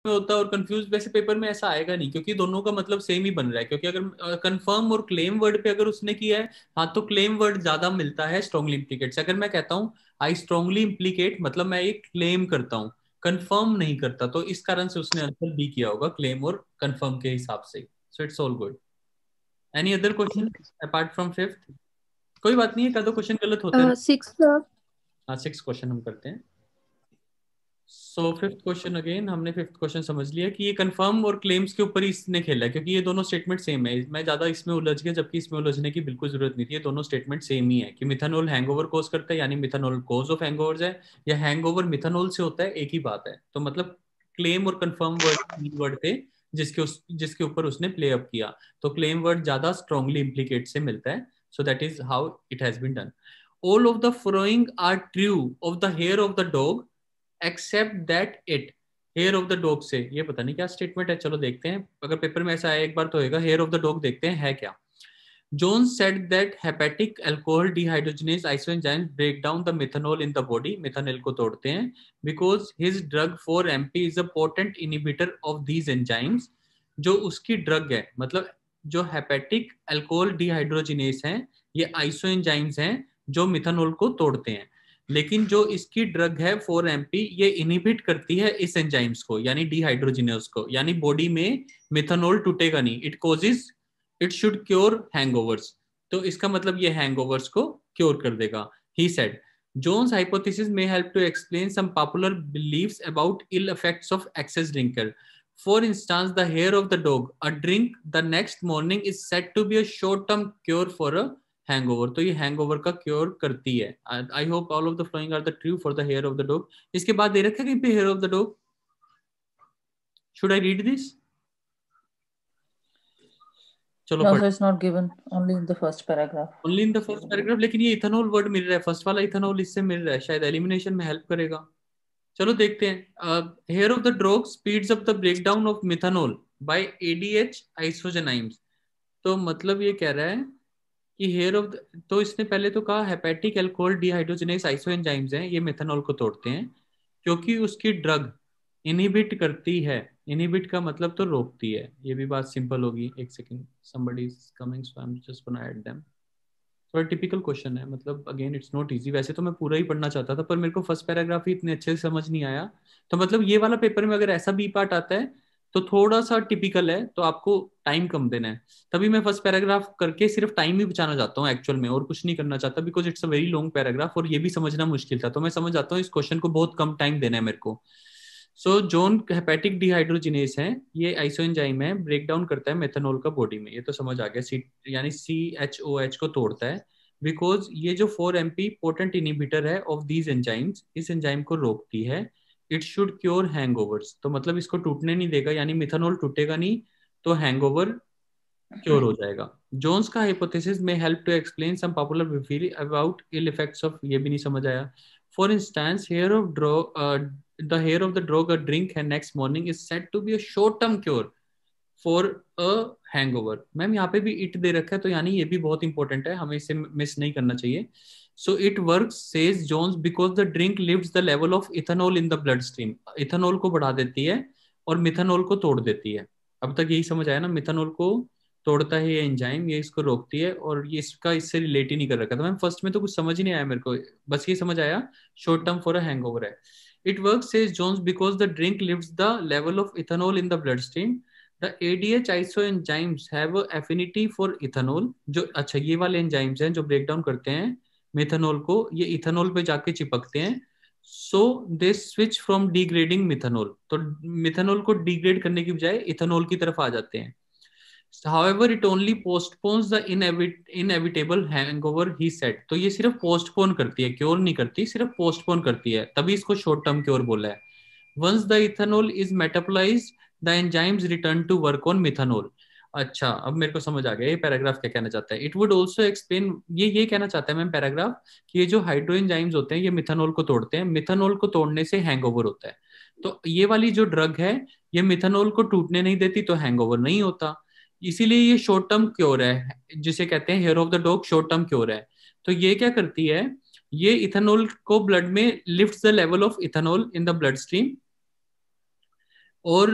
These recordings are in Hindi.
में होता है और कंफ्यूज, वैसे पेपर में ऐसा आएगा नहीं क्योंकि दोनों का मतलब सेम ही बन रहा है। क्योंकि अगर कंफर्म और क्लेम वर्ड पे अगर उसने किया है, हाँ तो क्लेम वर्ड ज्यादा मिलता है स्ट्रांगली इम्प्लीकेट से। अगर मैं कहता हूँ आई स्ट्रांगली इम्प्लीकेट, मतलब मैं एक क्लेम करता हूँ, कंफर्म नहीं करता, तो इस कारण से उसने आंसर बी किया होगा, क्लेम और कंफर्म के हिसाब से। So it's all good. Any other question apart from fifth? कोई बात नहीं है, का दो क्वेश्चन गलत होते हैं। सिक्स। हाँ, सिक्स क्वेश्चन हम करते हैं। सो फिफ्थ क्वेश्चन अगेन, हमने फिफ्थ क्वेश्चन समझ लिया कि ये कंफर्म और क्लेम्स के ऊपर ही इसने खेला है, क्योंकि ये दोनों स्टेटमेंट सेम है। मैं ज्यादा इसमें उलझ गया, जबकि इसमें उलझने की बिल्कुल जरूरत नहीं थी। ये दोनों स्टेटमेंट सेम ही है कि मिथानॉल हैंगओवर कॉज करता है, यानी मिथानॉल कॉज ऑफ हैंगओवर्स है, या हैंगओवर मिथानॉल से होता है, एक ही बात है। तो मतलब क्लेम और कंफर्म वर्ड वर्ड थे जिसके ऊपर उसने प्ले अप किया। तो क्लेम वर्ड ज्यादा स्ट्रांगली इम्प्लीकेट से मिलता है। So that is how it has been done. All of the following are true of the hair of the dog except that it. Hair of the dog से, ये पता नहीं क्या स्टेटमेंट है, चलो देखते हैं। अगर पेपर में ऐसा है एक बार तो होगा। हेयर ऑफ द डॉग देखते हैं है क्या। Jones said that hepatic alcohol dehydrogenase isoenzymes break down the methanol in the body, methanol को तोड़ते हैं, because his drug 4-MP is a potent inhibitor of these enzymes। जो उसकी ड्रग है, मतलब जो हेपेटिक अल्कोहल डिहाइड्रोजिनेस है, ये आइसोएंजाइम्स हैं जो मिथानॉल को तोड़ते हैं। लेकिन जो इसकी ड्रग है 4-MP, ये इनहिबिट करती है इस एंजाइम्स को, यानी डिहाइड्रोजिनेस को, यानी बॉडी में मिथानॉल टूटेगा नहीं। It causes, it should cure hangovers. तो इसका मतलब ये हैंगओवर्स को क्योर कर देगा। He said Jones hypothesis may help to explain some popular beliefs about ill effects of excess drinker. For instance, the hair of the dog, a drink the next morning, is said to be a short-term cure for a hangover। तो ये हैंगओवर का क्योर करती है। I hope all of the following are the true for the hair of the dog. इसके बाद दे रखा है कहीं पे hair of the dog. Should I read this? चलो No, पढ़। sir, it's not given. Only in the first paragraph. Only in the first paragraph, लेकिन ये इथेनॉल वर्ड मिल रहा है, फर्स्ट वाला इथेनॉल इससे मिल रहा है, शायद एलिमिनेशन में हेल्प करेगा। चलो देखते हैं। Hair of the drug speeds up the breakdown of methanol by ADH isoenzymes. तो मतलब ये कह रहा है कि हेयर ऑफ द, तो इसने पहले तो कहा हेपेटिक अल्कोहल डिहाइड्रोजिनेस आइसोएंजाइम्स हैं, ये मिथानॉल को तोड़ते हैं, क्योंकि उसकी ड्रग इनहिबिट करती है। इनहिबिट का मतलब तो रोकती है। ये भी बात सिंपल होगी। एक second, somebody is coming so I'm just gonna add them। थोड़ा टिपिकल क्वेश्चन है, मतलब अगेन इट्स नॉट इजी। वैसे तो मैं पूरा ही पढ़ना चाहता था, पर मेरे को फर्स्ट पैराग्राफ ही इतने अच्छे से समझ नहीं आया। तो मतलब ये वाला पेपर में अगर ऐसा बी पार्ट आता है तो थोड़ा सा टिपिकल है, तो आपको टाइम कम देना है। तभी मैं फर्स्ट पैराग्राफ करके सिर्फ टाइम ही बचाना चाहता हूँ एक्चुअल में, और कुछ नहीं करना चाहता, because it's a very long paragraph और ये भी समझना मुश्किल था। तो मैं समझ आता हूँ इस क्वेश्चन को बहुत कम टाइम देना है मेरे को। सो जोन हेपेटिक डिहाइड्रोजिनेस है, ये आइसोएंजाइम है, ब्रेक डाउन करता है मेथनॉल का बॉडी में, ये तो समझ आ गया। सी यानी CHOH को तोड़ता है, बिकॉज ये जो 4-MP पोटेंट इनिबिटर है ऑफ दीज एंजाइम्स, इस एंजाइम को रोकती है। इट शुड क्योर हैंगओवर्स, तो मतलब इसको टूटने नहीं देगा, यानी मिथानॉल टूटेगा नहीं, तो हैंगओवर क्योर हो जाएगा। जोन्स का हाइपोथेसिस में help to explain some popular theory about ill effects of, ये भी नहीं समझ आया। For instance, hair of draw the hair of the dog a drink है next morning is said to be a short term cure for a hangover. Ma'am यहाँ पे भी इट दे रखा है, तो यानी ये भी बहुत इंपॉर्टेंट है, हमें इसे मिस नहीं करना चाहिए। So it work says Jones because the drink lifts the level of ethanol in the bloodstream. Ethanol को बढ़ा देती है और मिथेनॉल को तोड़ देती है। अब तक यही समझ आया ना, मिथेनॉल को तोड़ता है ये एंजाइम, ये इसको रोकती है, और ये इसका इससे रिलेट ही नहीं कर रखा था। मैम फर्स्ट में तो कुछ समझ ही नहीं आया मेरे को, बस ये समझ आया short term for a hangover है। It work says Jones because the drink lifts the level of ethanol in the bloodstream. द ADH isoenzymes have a affinity for ethanol। जो अच्छा ये वाले एंजाइम्स हैं जो ब्रेक डाउन करते हैं मिथेनॉल को, ये इथेनॉल पे जाके चिपकते हैं। So they switch from degrading methanol, तो मिथेनॉल को डिग्रेड करने की बजाय इथेनॉल की तरफ आ जाते हैं। However, it only postpones the inevitable hangover, he said। तो ये सिर्फ पोस्टपोन करती है, क्योर नहीं करती, सिर्फ पोस्टपोन करती है, तभी इसको शॉर्ट टर्म क्योर बोला है। Once the ethanol is metabolized, the enzymes return to work on methanol। अच्छा, अब मेरे को समझ आ गया ये पैराग्राफ क्या कहना चाहता है। इट वुड ऑल्सो एक्सप्लेन, ये कहना चाहता है मैम पैराग्राफ, कि ये जो हाइड्रो एंजाइम्स होते हैं ये मिथेनॉल को तोड़ते हैं, मिथेनॉल को तोड़ने से हैंगओवर होता है। तो ये वाली जो ड्रग है ये मिथेनॉल को टूटने नहीं देती, तो हैंगओवर नहीं होता। इसीलिए ये शॉर्ट टर्म क्योर है, जिसे कहते हैं hair of the dog short term cure है। तो ये क्या करती है, ये इथेनॉल को ब्लड में lift the level of ethanol in the blood stream, और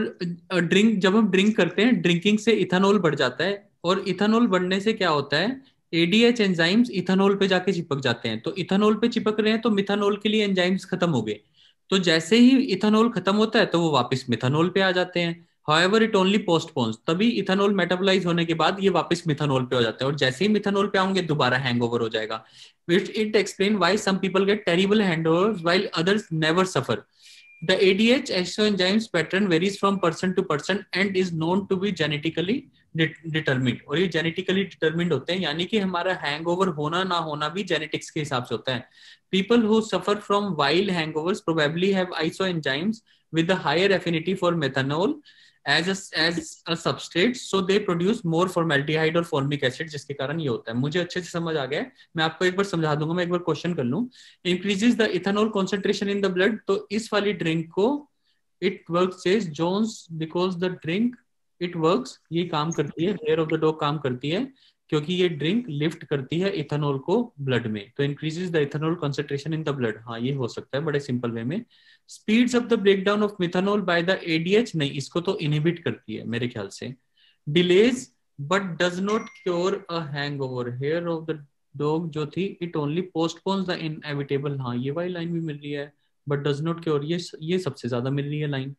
ड्रिंक, जब हम ड्रिंक करते हैं, ड्रिंकिंग से इथेनॉल बढ़ जाता है, और इथेनॉल बढ़ने से क्या होता है, एडीएच एंजाइम्स इथेनॉल पे जाके चिपक जाते हैं। तो इथेनॉल पे चिपक रहे हैं तो मिथानॉल के लिए एंजाइम्स खत्म हो गए। तो जैसे ही इथेनॉल खत्म होता है तो वो वापस मिथानॉल पे आ जाते हैं। हाउएवर इट ओनली पोस्टपोन्स, तभी इथेनॉल मेटाबोलाइज होने के बाद ये वापस मिथानॉल पे हो जाते हैं, और जैसे ही मिथानॉल पे आएंगे दोबारा हैंगओवर हो जाएगा। It explain why some people get terrible hangovers while others never suffer. The ADH enzymes pattern varies from person to person and is known to be genetically determined। और ये genetically determined होते हैं, यानी कि हमारा हैंगओवर होना ना होना भी जेनेटिक्स के हिसाब से होता है। People who suffer from wild hangovers probably have isoenzymes with a higher affinity for methanol as a substrate, so they produce more formaldehyde और formic acid, जिसके कारण ये होता है। मुझे अच्छे से समझ आ गया है, मैं आपको एक बार समझा दूंगा। मैं एक बार क्वेश्चन कर लूं। Increases the ethanol concentration in the blood, तो इस वाली ड्रिंक को it work says Jones because the drink it works, ये काम करती है, हेयर ऑफ द डॉग काम करती है, क्योंकि ये ड्रिंक लिफ्ट करती है इथेनॉल को ब्लड में। तो increases the ethanol concentration in the blood, हाँ ये हो सकता है बड़े सिंपल वे में। Speeds up the breakdown of methanol by the ADH, नहीं इसको तो इनहिबिट करती है मेरे ख्याल से। Delays but does not cure a hangover, hair of the dog जो थी, it only postpones the inevitable, हाँ ये वाली लाइन भी मिल रही है। बट डज नॉट क्योर, ये सबसे ज्यादा मिल रही है लाइन,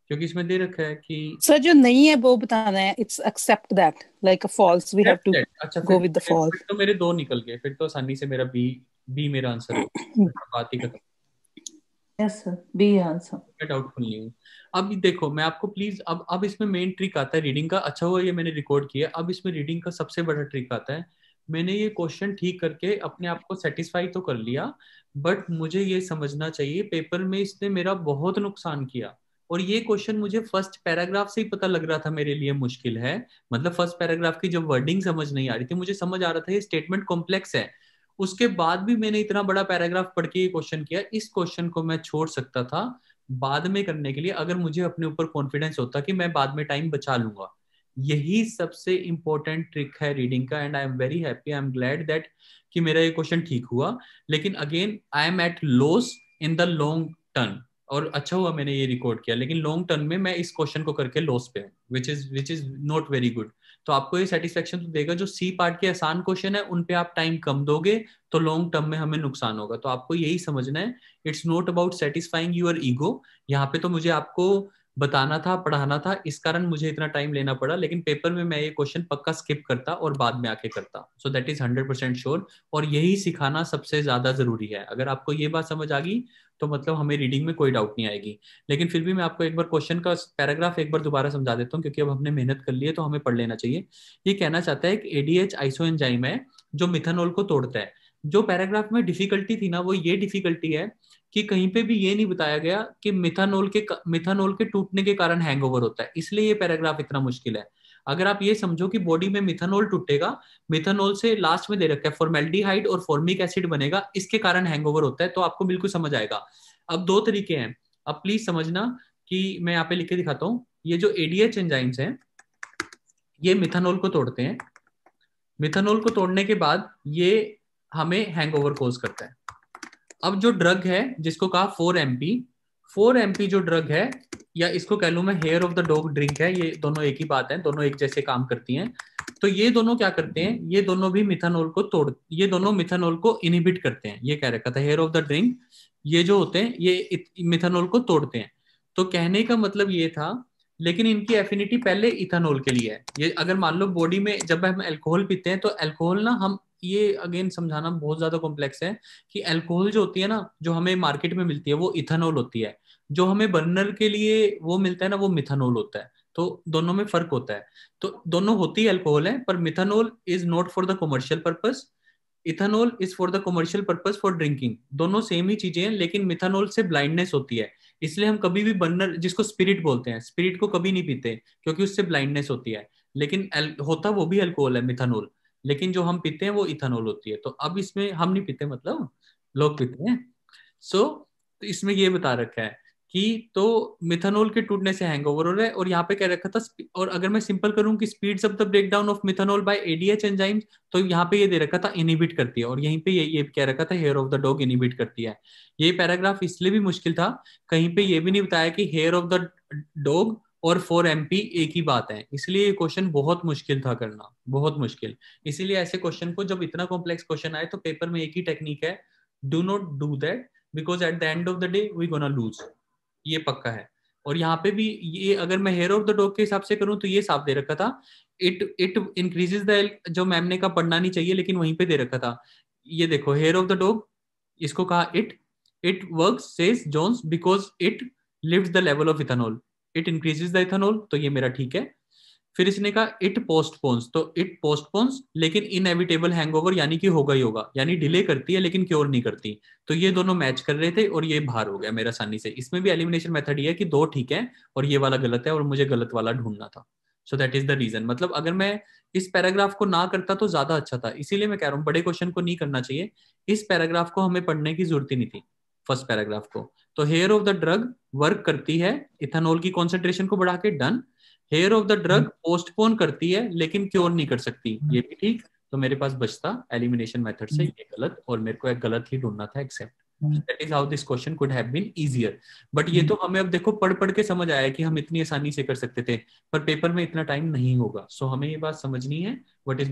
क्योंकि इसमें दे रखा है कि सर जो नहीं है वो बताना है, it's except that like a falls, we have to अच्छा गो विद द फिर फॉल्स। तो मेरे दो निकल गए, फिर तो आसानी से मेरा बी, बी मेरा आंसर हो, बात ही खत्म। Yes sir, B answer. मैं डाउटफुल नहीं हूँ। अब देखो मैं आपको प्लीज, अब इसमें मेन ट्रिक आता है रीडिंग का। अच्छा हुआ ये मैंने रिकॉर्ड किया। अब इसमें रीडिंग का सबसे बड़ा ट्रिक आता है। मैंने ये क्वेश्चन ठीक करके अपने आप को सेटिस्फाई तो कर लिया, बट मुझे ये समझना चाहिए पेपर में इसने मेरा बहुत नुकसान किया। और ये क्वेश्चन मुझे फर्स्ट पैराग्राफ से ही पता लग रहा था मेरे लिए मुश्किल है। मतलब फर्स्ट पैराग्राफ की जब वर्डिंग समझ नहीं आ रही थी, मुझे समझ आ रहा था ये स्टेटमेंट कॉम्प्लेक्स है। उसके बाद भी मैंने इतना बड़ा पैराग्राफ पढ़ के ये क्वेश्चन किया। इस क्वेश्चन को मैं छोड़ सकता था बाद में करने के लिए, अगर मुझे अपने ऊपर कॉन्फिडेंस होता कि मैं बाद में टाइम बचा लूंगा। यही सबसे इंपॉर्टेंट ट्रिक है रीडिंग का, and I am very happy, I am glad that कि मेरा ये क्वेश्चन ठीक हुआ। लेकिन again I am at loss in the long turn, और अच्छा हुआ मैंने ये रिकॉर्ड किया, लेकिन लॉन्ग टर्म में मैं इस क्वेश्चन को करके लॉस पे हूँ, which is not very good. तो आपको ये सेटिस्फेक्शन तो देगा, जो सी पार्ट के आसान क्वेश्चन है उन पे आप टाइम कम दोगे तो लॉन्ग टर्म में हमें नुकसान होगा। तो आपको यही समझना है, it's not about satisfying your ego. यहाँ पे तो मुझे आपको बताना था, पढ़ाना था, इस कारण मुझे इतना टाइम लेना पड़ा, लेकिन पेपर में मैं ये क्वेश्चन पक्का स्किप करता और बाद में आके करता। सो दैट इज 100% श्योर। और यही सिखाना सबसे ज्यादा जरूरी है। अगर आपको ये बात समझ आ गई तो मतलब हमें रीडिंग में कोई डाउट नहीं आएगी। लेकिन फिर भी मैं आपको एक बार क्वेश्चन का पैराग्राफ एक बार दोबारा समझा देता हूँ, क्योंकि अब हमने मेहनत कर ली है तो हमें पढ़ लेना चाहिए। ये कहना चाहता है कि एडीएच आइसोएंजाइम है जो मिथेनॉल को तोड़ता है। जो पैराग्राफ में डिफिकल्टी थी ना, वो ये डिफिकल्टी है कि कहीं पे भी ये नहीं बताया गया कि मिथानॉल के टूटने के कारण हैंगओवर होता है, इसलिए ये पैराग्राफ इतना मुश्किल है। अगर आप ये समझो कि बॉडी में मिथानॉल टूटेगा, मिथानॉल से लास्ट में दे रखा है फॉर्मेल्डिहाइड और फॉर्मिक एसिड बनेगा, इसके कारण हैंगओवर होता है, तो आपको बिल्कुल समझ आएगा। अब दो तरीके हैं, अब प्लीज समझना कि मैं यहाँ पे लिख के दिखाता हूँ। ये जो एडीएच एंजाइम्स हैं ये मिथानॉल को तोड़ते हैं। मिथानॉल को तोड़ने के बाद ये हमें हैंगओवर कॉज करता है। अब जो ड्रग है जिसको कहा 4 MP, 4 MP जो ड्रग है, या इसको कह लूं मैं hair of the dog drink है, ये दोनों एक ही बात है, दोनों एक जैसे काम करती हैं। तो ये दोनों क्या करते हैं, ये दोनों भी मिथानॉल को ये दोनों मिथानॉल को इनहिबिट करते हैं। ये कह रखा था हेयर ऑफ द ड्रिंक, ये जो होते हैं ये मिथानॉल को तोड़ते हैं। तो कहने का मतलब ये था, लेकिन इनकी एफिनिटी पहले इथानॉल के लिए है। ये अगर मान लो बॉडी में जब हम अल्कोहल पीते हैं तो अल्कोहल ना, हम ये अगेन समझाना बहुत ज्यादा कॉम्प्लेक्स है कि अल्कोहल जो होती है ना, जो हमें मार्केट में मिलती है वो इथानॉल होती है। जो हमें बर्नर के लिए वो मिलता है ना, वो मिथानॉल होता है। तो दोनों में फर्क होता है। तो दोनों होती है अल्कोहल है, पर methanol is not for the commercial purpose, ethanol is for the commercial purpose for drinking. दोनों सेम ही चीजें हैं, लेकिन मिथानॉल से ब्लाइंडनेस होती है। इसलिए हम कभी भी बर्नर, जिसको स्पिरिट बोलते हैं, स्पिरिट को कभी नहीं पीते क्योंकि उससे ब्लाइंडनेस होती है। लेकिन होता वो भी अल्कोहल है, मिथानॉल, लेकिन जो हम पीते हैं वो इथानॉल होती है। तो अब इसमें हम नहीं पीते, मतलब लोग पीते हैं। सो इसमें ये बता रखा है कि तो मिथानॉल के टूटने से हैंगओवर हो रहा है, और यहाँ पे कह रखा था और अगर मैं सिंपल करूं कि speeds up the break down of methanol by ADH enzymes, तो यहाँ पे ये दे रखा था इनिबिट करती है, और यहीं पे ये कह रखा था hair of the dog inhibit करती है। ये पैराग्राफ इसलिए भी मुश्किल था, कहीं पे ये भी नहीं बताया कि हेयर ऑफ द डॉग और 4 MP एक ही बात है, इसलिए ये क्वेश्चन बहुत मुश्किल था करना, बहुत मुश्किल। इसीलिए ऐसे क्वेश्चन को जब इतना कॉम्प्लेक्स क्वेश्चन आए तो पेपर में एक ही टेक्निक है, do not do that, because at the end of the day we gonna lose, ये पक्का है। और यहाँ पे भी ये अगर मैं हेयर ऑफ द डॉग के हिसाब से करूं तो ये साफ दे रखा था, इट इंक्रीजेस द, जो मैम ने कहा पढ़ना नहीं चाहिए लेकिन वहीं पे दे रखा था, ये देखो हेयर ऑफ द डॉग, इसको कहा it works says Jones because it lifts the level of ethanol, it increases the ethanol, तो ये मेरा ठीक है। फिर इसने कहा इट पोस्टपोन्स, तो इट पोस्टपोन्स लेकिन इनएविटेबल हैंगओवर, यानी कि होगा ही होगा, यानी डिले करती है लेकिन क्योर नहीं करती, तो ये दोनों मैच कर रहे थे और ये बाहर हो गया मेरा आसानी से। इसमें भी एलिमिनेशन मेथड ये है कि दो ठीक है और ये वाला गलत है और मुझे गलत वाला ढूंढना था। So that is the reason, मतलब अगर मैं इस पैराग्राफ को ना करता तो ज्यादा अच्छा था, इसीलिए मैं कह रहा हूँ बड़े क्वेश्चन को नहीं करना चाहिए। इस पैराग्राफ को हमें पढ़ने की जरूरत ही नहीं थी, फर्स्ट पैराग्राफ को। तो hair of the drug work करती है इथेनॉल की कॉन्सेंट्रेशन को बढ़ा के, done. Hair of the drug postpone करती है लेकिन क्योर नहीं कर सकती, ये भी ठीक। तो मेरे पास बचता एलिमिनेशन मेथड से ये गलत, और मेरे को एक गलत ही ढूंढना था, except. That is how this question could have been easier. But ये तो हमें अब देखो पढ़ पढ़ के समझ आया कि हम इतनी आसानी से कर सकते थे, पर पेपर में इतना टाइम नहीं होगा, सो हमें ये बात समझनी है व्हाट इज